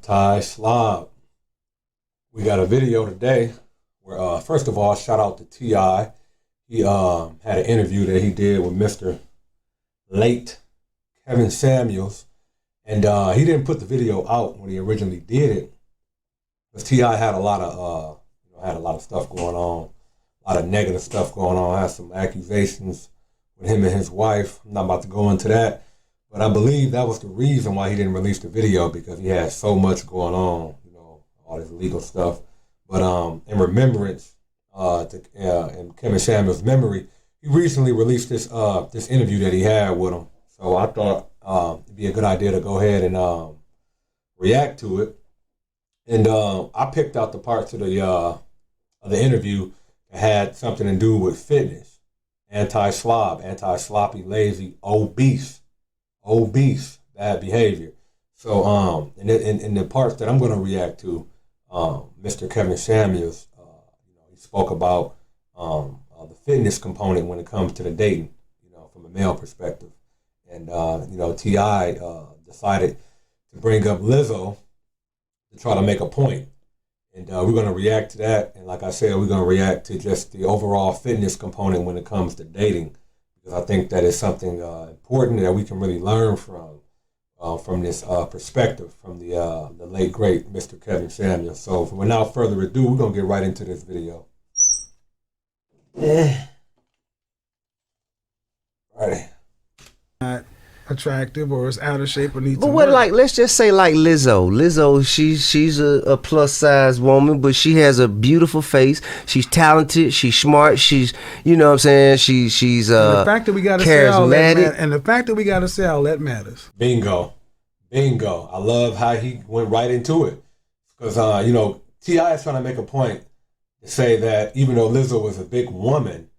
AntiSLOBB. We got a video today where, first of all, shout out to T.I. He had an interview that he did with Mr. Late Kevin Samuels, and he didn't put the video out when he originally did it, because T.I. had a lot of stuff going on, a lot of negative stuff going on. Had some accusations with him and his wife. I'm not about to go into that. But I believe that was the reason why he didn't release the video, because he had so much going on, all this legal stuff. But in remembrance, in Kevin Samuels' memory, he recently released this interview that he had with him. So I thought it'd be a good idea to go ahead and react to it. And I picked out the parts of the interview that had something to do with fitness, AntiSLOBB, anti-sloppy, lazy, obese, bad behavior. So in the parts that I'm going to react to, Mr. Kevin Samuels, he spoke about the fitness component when it comes to the dating, from a male perspective. And T.I. decided to bring up Lizzo to try to make a point. And we're going to react to that. And like I said, we're going to react to just the overall fitness component when it comes to dating, because I think that is something important that we can really learn from this perspective from the late, great Mr. Kevin Samuels. So without further ado, we're going to get right into this video. Alrighty. Not attractive or is out of shape or needs But some what, work. like, let's just say like Lizzo. Lizzo, she's a plus size woman, but she has a beautiful face. She's talented. She's smart. She's, you know what I'm saying? She's And the fact that we got to sell charismatic. and the fact that we got to sell that matters. Bingo. I love how he went right into it, because T.I. is trying to make a point to say that even though Lizzo was a big woman,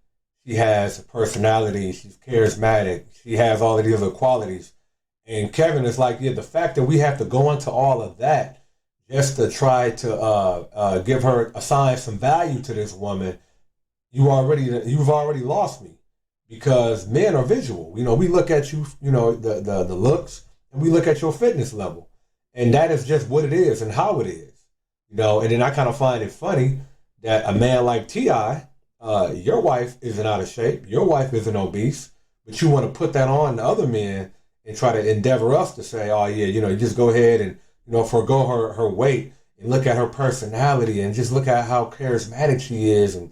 she has a personality, she's charismatic, she has all of these other qualities. And Kevin is like, yeah, the fact that we have to go into all of that just to try to assign some value to this woman, you've already lost me, because men are visual. We look at you, the looks, and we look at your fitness level, and that is just what it is and how it is, And then I kind of find it funny that a man like T.I., your wife isn't out of shape, your wife isn't obese, but you want to put that on the other men and try to endeavor us to say, oh yeah, you just go ahead and forego her weight and look at her personality and just look at how charismatic she is. And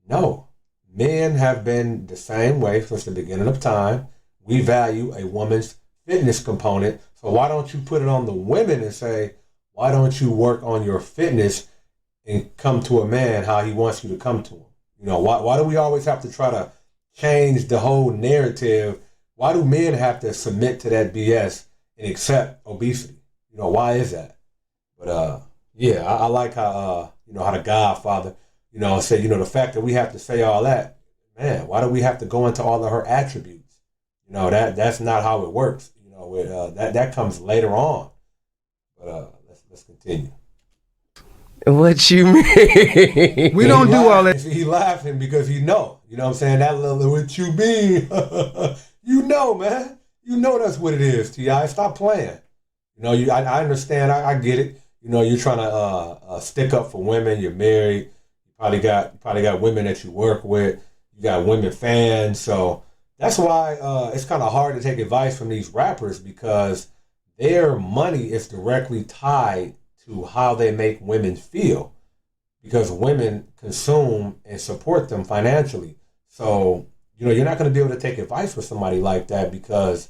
no, men have been the same way since the beginning of time. We value a woman's fitness component. So why don't you put it on the women and say, why don't you work on your fitness and come to a man how he wants you to come to him? Why do we always have to try to change the whole narrative? Why do men have to submit to that BS and accept obesity? Why is that? But yeah, I like how how the Godfather, said, the fact that we have to say all that, man, why do we have to go into all of her attributes? That's not how it works. That comes later on. But let's continue. What you mean? We don't do all that. He laughing because he know. You know what I'm saying? That little what you mean. Man. That's what it is, T.I. Stop playing. I understand. I get it. You're trying to stick up for women. You're married. You probably got women that you work with. You got women fans. So that's why it's kind of hard to take advice from these rappers, because their money is directly tied to how they make women feel, because women consume and support them financially. So, you're not going to be able to take advice from somebody like that, because,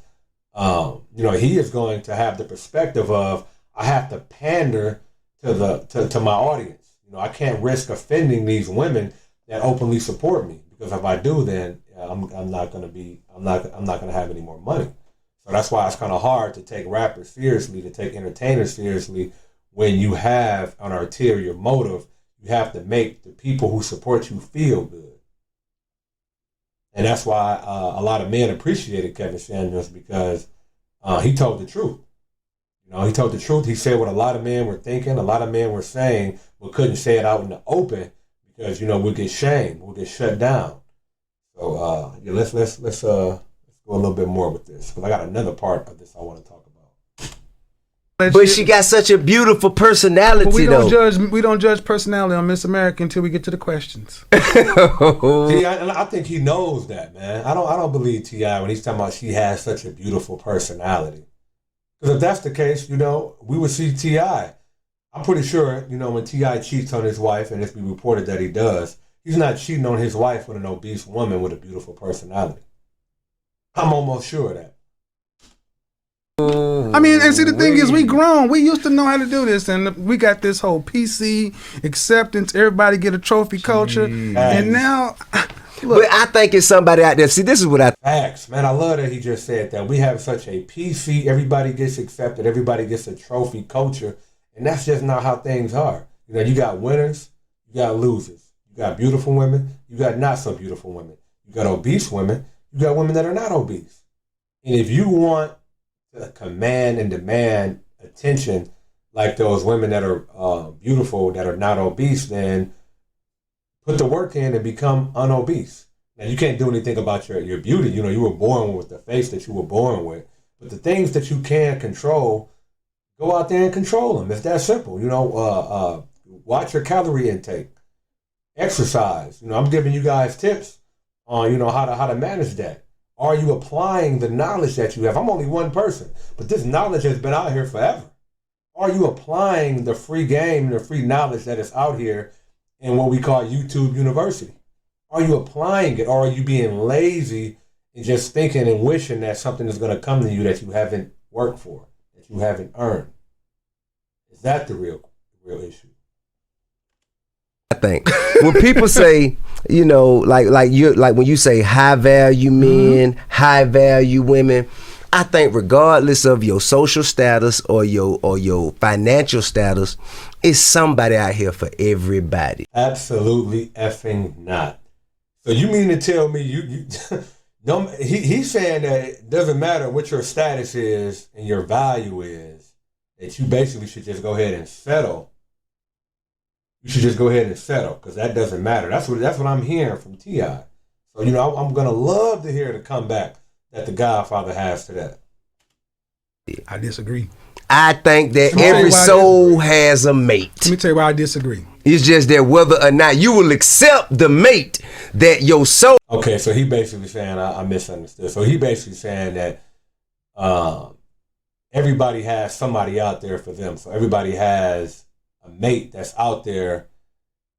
he is going to have the perspective of, I have to pander to my audience. I can't risk offending these women that openly support me, because if I do, then I'm not going to have any more money. So that's why it's kind of hard to take rappers seriously, to take entertainers seriously, when you have an ulterior motive. You have to make the people who support you feel good. And that's why a lot of men appreciated Kevin Samuels, because he told the truth. He told the truth. He said what a lot of men were thinking, a lot of men were saying, but couldn't say it out in the open, because we'll get shamed, we'll get shut down. So let's go a little bit more with this, because I got another part of this I want to talk about. But she got such a beautiful personality, But though. we don't judge personality on Miss America until we get to the questions. See, I think he knows that, man. I don't believe T.I. when he's talking about she has such a beautiful personality. Because if that's the case, we would see T.I. I'm pretty sure, when T.I. cheats on his wife, and it's been reported that he does, he's not cheating on his wife with an obese woman with a beautiful personality. I'm almost sure of that. I mean, and see, the thing is, we grown. We used to know how to do this, and we got this whole PC acceptance. Everybody get a trophy culture, and now, look. But I think it's somebody out there. See, this is what I. Facts, man. I love that he just said that. We have such a PC. Everybody gets accepted. Everybody gets a trophy culture, and that's just not how things are. You got winners, you got losers. You got beautiful women, you got not so beautiful women. You got obese women, you got women that are not obese. And if you want to command and demand attention like those women that are beautiful, that are not obese, then put the work in and become unobese. Now, you can't do anything about your beauty. You were born with the face that you were born with. But the things that you can control, go out there and control them. It's that simple. Watch your calorie intake. Exercise. I'm giving you guys tips on, how to manage that. Are you applying the knowledge that you have? I'm only one person, but this knowledge has been out here forever. Are you applying the free game, the free knowledge that is out here in what we call YouTube University? Are you applying it, or are you being lazy and just thinking and wishing that something is going to come to you that you haven't worked for, that you haven't earned? Is that the real issue? I think when people say, like when you say high value men, high value women, I think regardless of your social status or your financial status, it's somebody out here for everybody. Absolutely effing not. So you mean to tell me you don't? He's saying that it doesn't matter what your status is and your value is, that you basically should just go ahead and settle. You should just go ahead and settle, because that doesn't matter. That's what I'm hearing from T.I. So, I'm going to love to hear the comeback that the Godfather has to that. I disagree. I think that every soul has a mate. Let me tell you why I disagree. It's just that whether or not you will accept the mate that your soul. Okay, so he basically saying, I misunderstood. So he basically saying that everybody has somebody out there for them. So everybody has a mate that's out there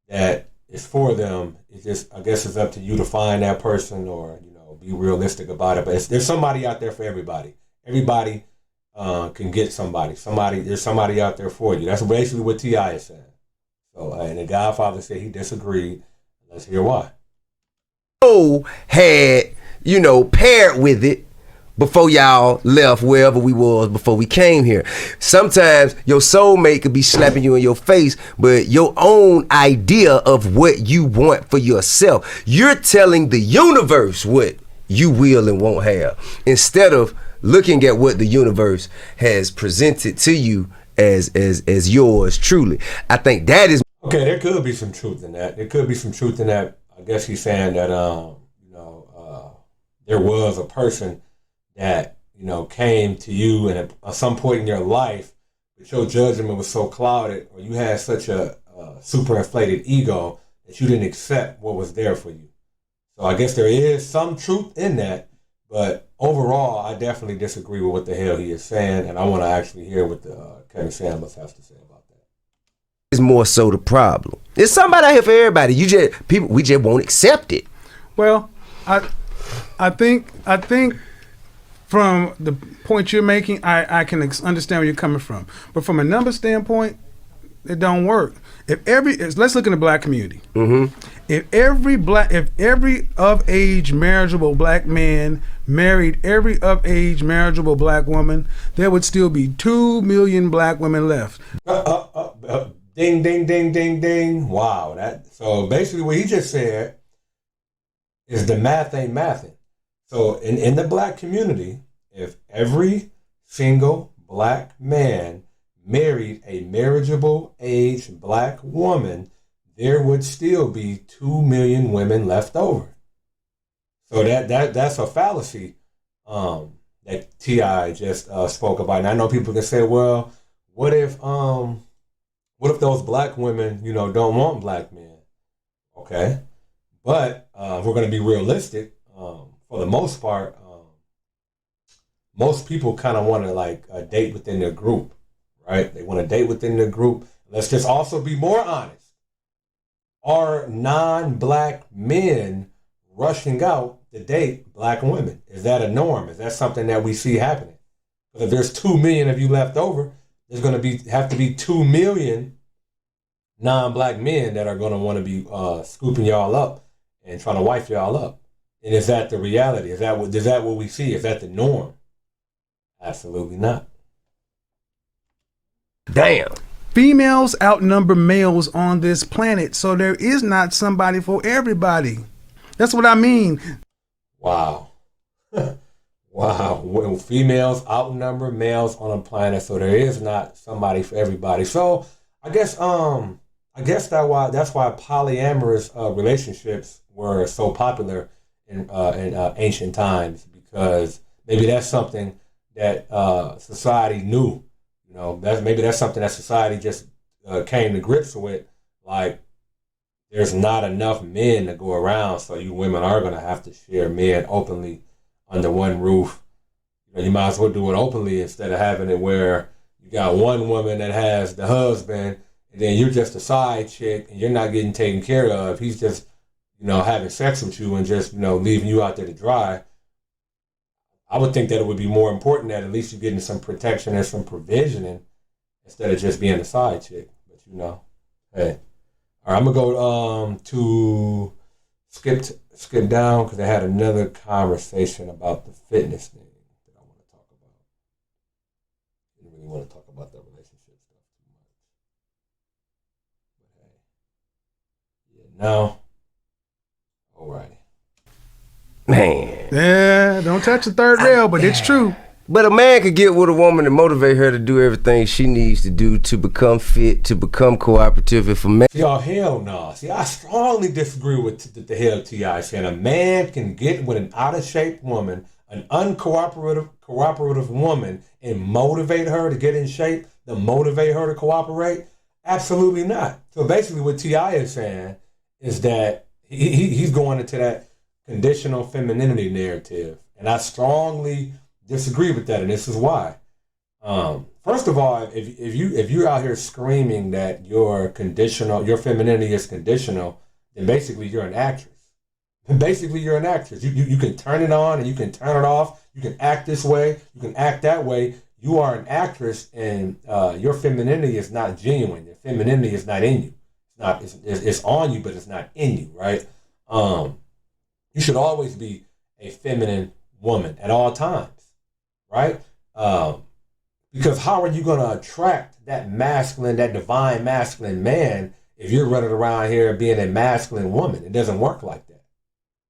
that is for them. It's just, I guess it's up to you to find that person, or be realistic about it. But there's somebody out there for everybody. Everybody can get somebody. There's somebody out there for you. That's basically what T.I. is saying. So, and the Godfather said he disagreed. Let's hear why. Had paired with it before y'all left wherever we was before we came here. Sometimes your soulmate could be slapping you in your face, but your own idea of what you want for yourself, you're telling the universe what you will and won't have, instead of looking at what the universe has presented to you as yours truly. I think that is okay. There could be some truth in that. There could be some truth in that. I guess he's saying that there was a person that came to you and at some point in your life, but your judgment was so clouded, or you had such a super inflated ego that you didn't accept what was there for you. So I guess there is some truth in that, but overall, I definitely disagree with what the hell he is saying, and I want to actually hear what the Kevin Samuels has to say about that. Is more so the problem. There's somebody out here for everybody. We just won't accept it. Well, I think from the point you're making, I can understand where you're coming from. But from a number standpoint, it don't work. Let's look in the black community. Mm-hmm. If every of age marriageable black man married every of age marriageable black woman, there would still be 2 million black women left. Ding, ding, ding, ding, ding. Wow. So basically what he just said is the math ain't mathing. So in the black community, if every single black man married a marriageable age black woman, there would still be 2 million women left over. So that's a fallacy that T.I. just spoke about. And I know people can say, well, what if those black women, don't want black men? Okay, but if we're going to be realistic. For the most part, most people kind of want to like date within their group, right? They want to date within their group. Let's just also be more honest. Are non-black men rushing out to date black women? Is that a norm? Is that something that we see happening? Because if there's 2 million of you left over, there's going to have to be 2 million non-black men that are going to want to be scooping y'all up and trying to wife y'all up. And is that the reality? Is that what we see? Is that the norm? Absolutely not. Damn. Females outnumber males on this planet, so there is not somebody for everybody. That's what I mean. Wow. Wow. Well, females outnumber males on a planet, so there is not somebody for everybody. So I guess that's why polyamorous relationships were so popular in ancient times, because maybe that's something that society knew. Maybe that's something that society just came to grips with. Like, there's not enough men to go around, so you women are going to have to share men openly under one roof. You might as well do it openly instead of having it where you got one woman that has the husband, and then you're just a side chick, and you're not getting taken care of. He's just having sex with you and just, leaving you out there to dry. I would think that it would be more important that at least you're getting some protection and some provisioning instead of just being a side chick. But hey. All right, I'm going to go to skip down because I had another conversation about the fitness thing that I want to talk about. I didn't really want to talk about that relationship stuff too much. But hey. Yeah, now. All right. Man. Yeah, don't touch the third rail, but it's true. But a man could get with a woman and motivate her to do everything she needs to do to become fit, to become cooperative. If a man... Y'all, hell no. See, I strongly disagree with the hell T.I. saying a man can get with an out-of-shape woman, an uncooperative woman, and motivate her to get in shape, to motivate her to cooperate. Absolutely not. So basically what T.I. is saying is that he's going into that conditional femininity narrative. And I strongly disagree with that, and this is why. First of all, if you're out here screaming that your femininity is conditional, then basically you're an actress. You can turn it on and you can turn it off. You can act this way. You can act that way. You are an actress, and your femininity is not genuine. Your femininity is not in you. It's on you, but it's not in you, right? You should always be a feminine woman at all times, right? Because how are you going to attract that divine masculine man if you're running around here being a masculine woman? It doesn't work like that.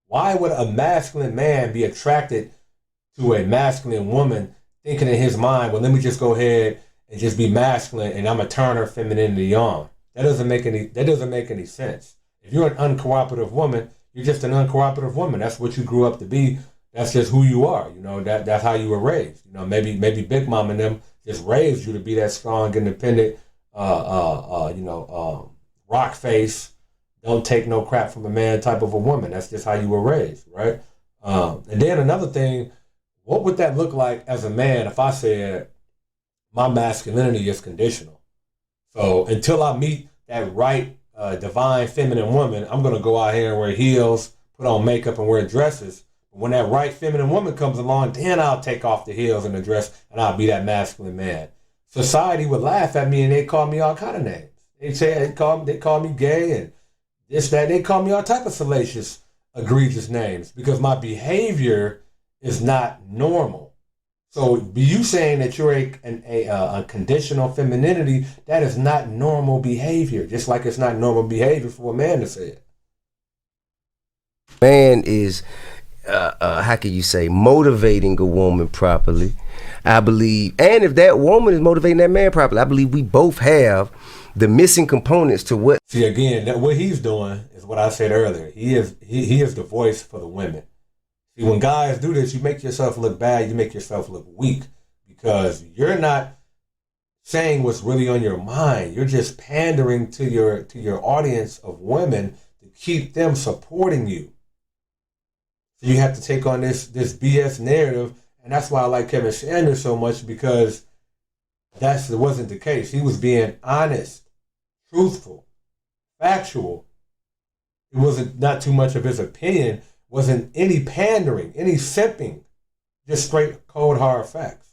Why would a masculine man be attracted to a masculine woman thinking in his mind, well, let me just go ahead and just be masculine and I'm going to turn her femininity on? That doesn't make any sense. If you're an uncooperative woman, you're just an uncooperative woman. That's what you grew up to be. That's just who you are. That's how you were raised. Maybe Big Mom and them just raised you to be that strong, independent, rock face, don't take no crap from a man type of a woman. That's just how you were raised, right? And then another thing, what would that look like as a man if I said my masculinity is conditional? So until I meet that right divine feminine woman, I'm going to go out here and wear heels, put on makeup and wear dresses. When that right feminine woman comes along, then I'll take off the heels and the dress and I'll be that masculine man. Society would laugh at me and they call me all kind of names. They call me gay and this, that. They call me all type of salacious, egregious names because my behavior is not normal. So be you saying that you're a conditional femininity, that is not normal behavior, just like it's not normal behavior for a man to say it. Man is... how can you say, motivating a woman properly, I believe, and if that woman is motivating that man properly, I believe we both have the missing components to what. See, again, what he's doing is what I said earlier. He is the voice for the women. See, when guys do this, you make yourself look bad, you make yourself look weak, because you're not saying what's really on your mind. You're just pandering to your audience of women to keep them supporting you. So you have to take on this BS narrative, and that's why I like Kevin Sanders so much, because that wasn't the case. He was being honest, truthful, factual. It wasn't not too much of his opinion. Wasn't any pandering, any simping. Just straight, cold, hard facts.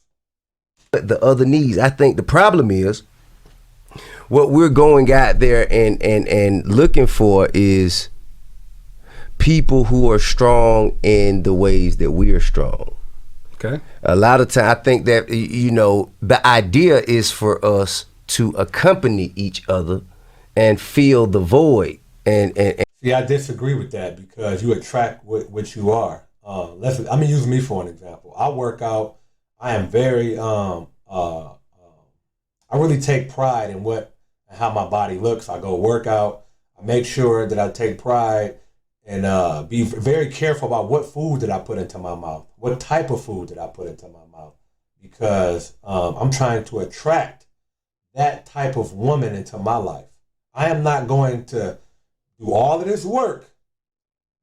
The other needs. I think the problem is what we're going out there and looking for is people who are strong in the ways that we are strong. Okay. A lot of time, I think that, you know, the idea is for us to accompany each other and fill the void. And See, I disagree with that, because you attract what you are. I'm gonna use me for an example. I work out. I am very I really take pride in how my body looks. I go work out. I make sure that I take pride and be very careful about what food that I put into my mouth, what type of food that I put into my mouth, because I'm trying to attract that type of woman into my life. I am not going to do all of this work,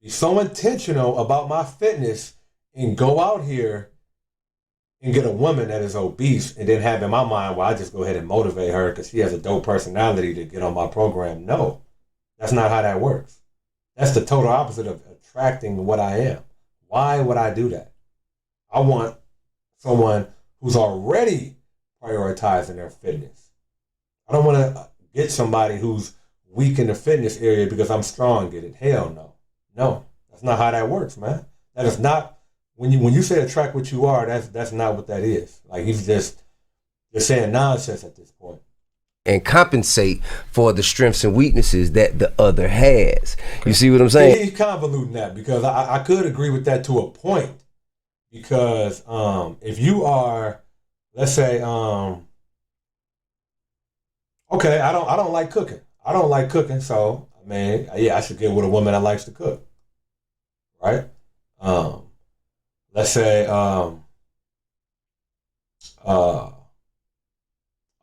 be so intentional about my fitness, and go out here and get a woman that is obese and then have in my mind, well, I just go ahead and motivate her because she has a dope personality to get on my program. No, that's not how that works. That's the total opposite of attracting what I am. Why would I do that? I want someone who's already prioritizing their fitness. I don't want to get somebody who's weak in the fitness area because I'm strong in it. Hell no. No, that's not how that works, man. That is not, when you say attract what you are, that's not what that is. Like, you're saying nonsense at this point. And compensate for the strengths and weaknesses that the other has. You see what I'm saying? He's convoluting that, because I could agree with that to a point. Because if you are, let's say, okay, I don't like cooking. I don't like cooking, so I mean, yeah, I should get with a woman that likes to cook, right? Let's say a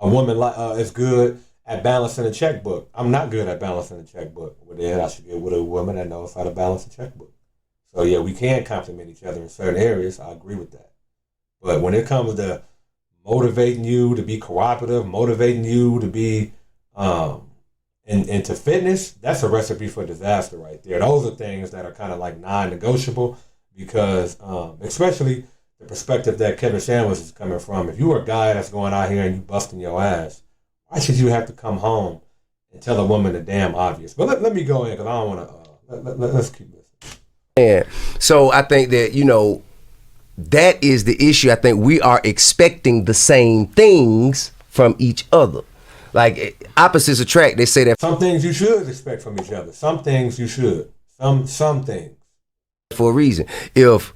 woman is good at balancing a checkbook. I'm not good at balancing a checkbook. Well, then I should get with a woman that knows how to balance a checkbook. So yeah, we can complement each other in certain areas. I agree with that. But when it comes to motivating you to be cooperative, motivating you to be into fitness, that's a recipe for disaster right there. Those are things that are kind of like non-negotiable, because especially the perspective that Kevin Sanders is coming from. If you are a guy that's going out here and you busting your ass, why should you have to come home and tell a woman the damn obvious? But let me go in, because I don't want to. Let's keep this. Yeah. So I think that, you know, that is the issue. I think we are expecting the same things from each other. Like, opposites attract. They say that some things you should expect from each other. Some things you should. Some things. For a reason. If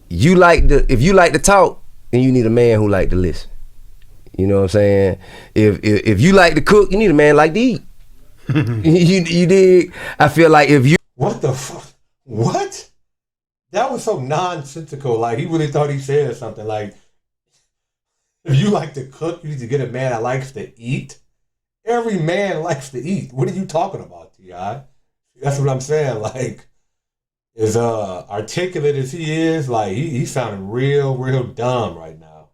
you like to talk, then you need a man who like to listen. You know what I'm saying? If you like to cook, you need a man like to eat. you dig? I feel like if you What the fuck? What? That was so nonsensical. Like, he really thought he said something. Like, if you like to cook, you need to get a man that likes to eat. Every man likes to eat. What are you talking about, T.I.? That's what I'm saying. Like, as articulate as he is, like, he's sounding real dumb right now.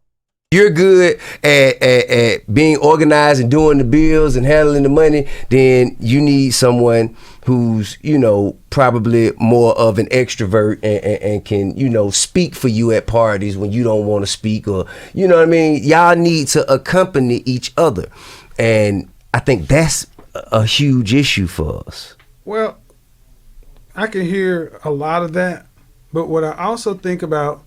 You're good at being organized and doing the bills and handling the money, then you need someone who's, you know, probably more of an extrovert and can, you know, speak for you at parties when you don't want to speak, or, you know what I mean? Y'all need to accompany each other. And I think that's a huge issue for us. Well, I can hear a lot of that, but what I also think about,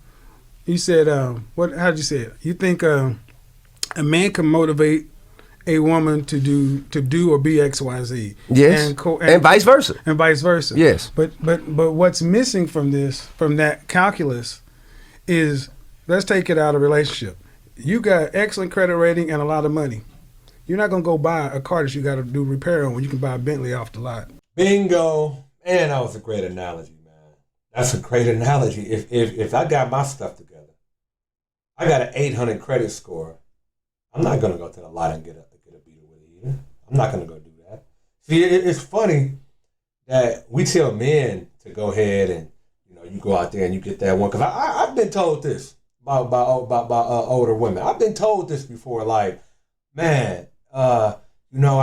you said, how'd you say it? You think a man can motivate a woman to do or be X, Y, Z. Yes, and vice versa. And vice versa. Yes. But what's missing from that calculus is, let's take it out of relationship. You got excellent credit rating and a lot of money. You're not gonna go buy a car that you got to do repair on when you can buy a Bentley off the lot. Bingo. Man, that was a great analogy, man. That's a great analogy. If I got my stuff together, I got an 800 credit score. I'm not gonna go to the lot and get a beater with it either. I'm not gonna go do that. See, it's funny that we tell men to go ahead and you go out there and you get that one, because I've been told this by older women. I've been told this before, like, man, I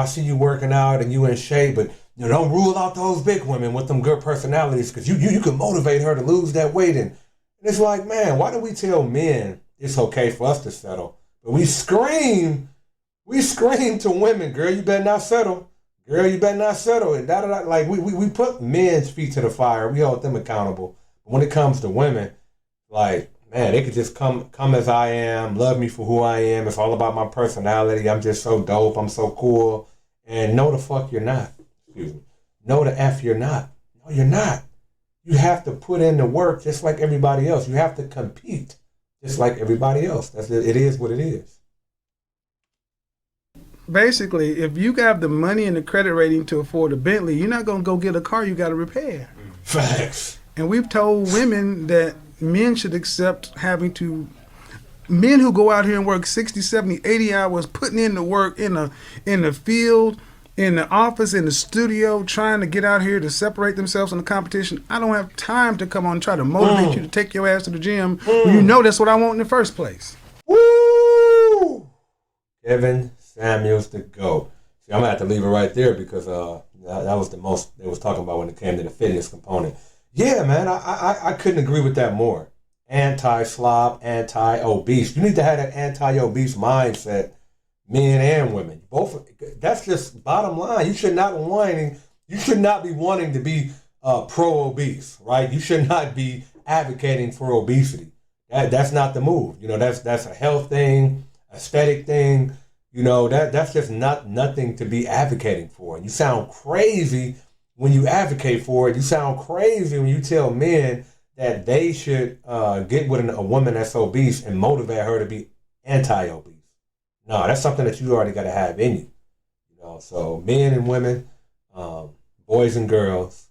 see you working out and you in shape, but don't rule out those big women with them good personalities, because you can motivate her to lose that weight. And it's like, man, why do we tell men it's okay for us to settle, but we scream to women, girl, you better not settle. Girl, you better not settle. And like we put men's feet to the fire. We hold them accountable. But when it comes to women, like, man, they could just come as I am, love me for who I am. It's all about my personality. I'm just so dope. I'm so cool. And no, the fuck you're not. Excuse me. No, the F you're not. No, you're not. You have to put in the work just like everybody else. You have to compete just like everybody else. It is what it is. Basically, if you have the money and the credit rating to afford a Bentley, you're not going to go get a car you got to repair. Facts. And we've told women that men should accept men who go out here and work 60, 70, 80 hours, putting in the work in the field, in the office, in the studio, trying to get out here to separate themselves from the competition. I don't have time to come on and try to motivate you to take your ass to the gym when you know that's what I want in the first place. Woo! Kevin Samuels the GOAT. See, I'm going to have to leave it right there, because that was the most they was talking about when it came to the fitness component. Yeah, man, I couldn't agree with that more. Anti-slob, anti-obese. You need to have that anti-obese mindset, men and women. Both. That's just bottom line. You should not be wanting to be pro-obese, right? You should not be advocating for obesity. That's not the move. That's a health thing, aesthetic thing. That's just nothing to be advocating for. And you sound crazy when you advocate for it. You sound crazy when you tell men that they should get with a woman that's obese and motivate her to be anti-obese. No, that's something that you already got to have in you. So men and women, boys and girls,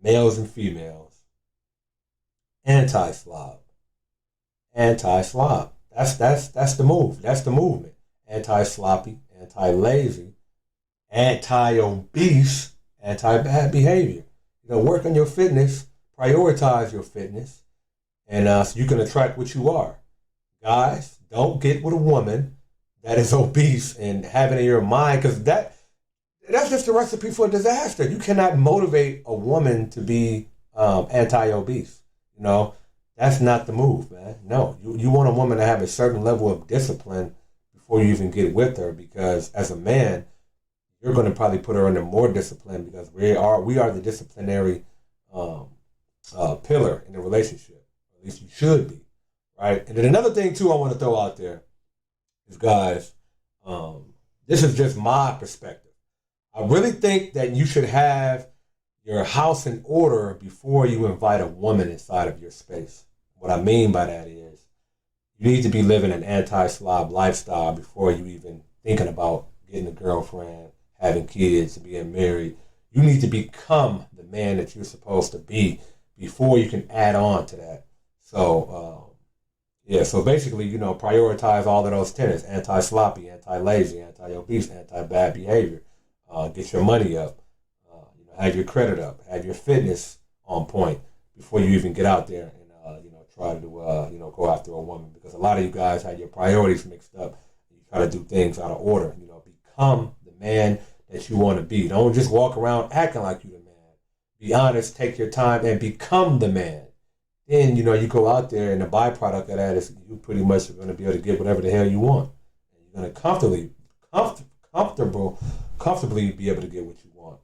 males and females, anti-slob. Anti-slob. That's the move. That's the movement. Anti-sloppy, anti-lazy, anti-obese, anti-bad behavior. Work on your fitness, prioritize your fitness, and so you can attract what you are. Guys, don't get with a woman that is obese and have it in your mind, because that's just a recipe for disaster. You cannot motivate a woman to be anti-obese. That's not the move, man. No, you want a woman to have a certain level of discipline before you even get with her, because as a man, you're going to probably put her under more discipline, because we are the disciplinary pillar in the relationship. At least you should be, right? And then another thing too I want to throw out there is, guys, this is just my perspective. I really think that you should have your house in order before you invite a woman inside of your space. What I mean by that is, you need to be living an anti-slob lifestyle before you even thinking about getting a girlfriend, having kids, being married. You need to become the man that you're supposed to be before you can add on to that. So, so basically, prioritize all of those tenets: anti-sloppy, anti-lazy, anti-obese, anti-bad behavior. Get your money up. Have your credit up. Have your fitness on point before you even get out there and try to go after a woman, because a lot of you guys have your priorities mixed up. You try to do things out of order. Become the man that you want to be. Don't just walk around acting like you're the man. Be honest, take your time, and become the man. Then, you go out there, and the byproduct of that is you pretty much are going to be able to get whatever the hell you want. And you're going to comfortably be able to get what you want.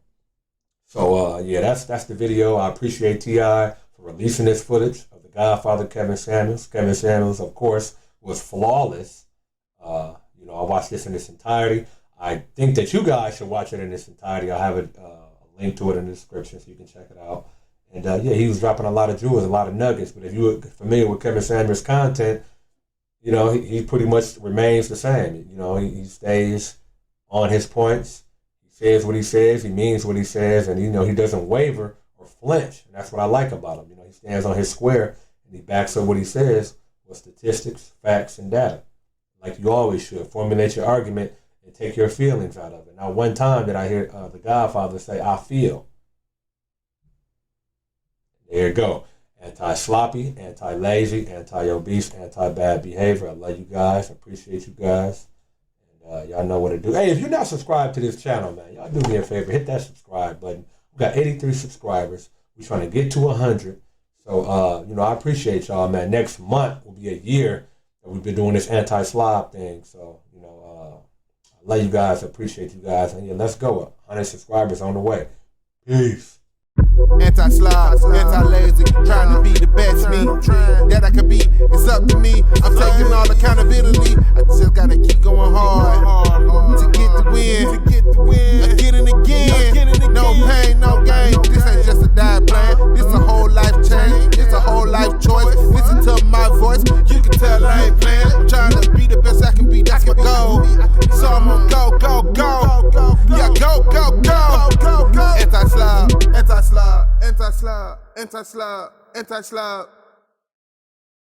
So, that's the video. I appreciate T.I. for releasing this footage of the Godfather, Kevin Samuels. Kevin Samuels, of course, was flawless. I watched this in its entirety. I think that you guys should watch it in its entirety. I'll have a link to it in the description so you can check it out. And he was dropping a lot of jewels, a lot of nuggets. But if you were familiar with Kevin Samuels' content, he pretty much remains the same. He stays on his points. He says what he says. He means what he says. And, he doesn't waver or flinch. And that's what I like about him. He stands on his square and he backs up what he says with statistics, facts, and data. like you always should. Formulate your argument and take your feelings out of it. Now, one time that I hear the Godfather say, I feel. There you go. Anti-sloppy, anti-lazy, anti-obese, anti-bad behavior. I love you guys. I appreciate you guys. And y'all know what to do. Hey, if you're not subscribed to this channel, man, y'all do me a favor. Hit that subscribe button. We got 83 subscribers. We're trying to get to 100. So, you know, I appreciate y'all, man. Next month will be a year that we've been doing this anti-slob thing. So, you know, I love you guys. I appreciate you guys. And yeah, let's go. 100 subscribers on the way. Peace. Anti-slob, anti-lazy, trying to be the best me that I can be. It's up to me. I'm taking all accountability. I just gotta keep going hard to get the win. Again and again. No pain, no gain. This ain't just a diet plan. This a whole life change. This a whole life choice. Listen to my voice. You can tell I ain't playing. I'm trying to be the best I can be. That's my goal. So I'm gonna go. Yeah, go. Anti-slob. Anti-slob, anti-slob, anti-slob, anti-slob.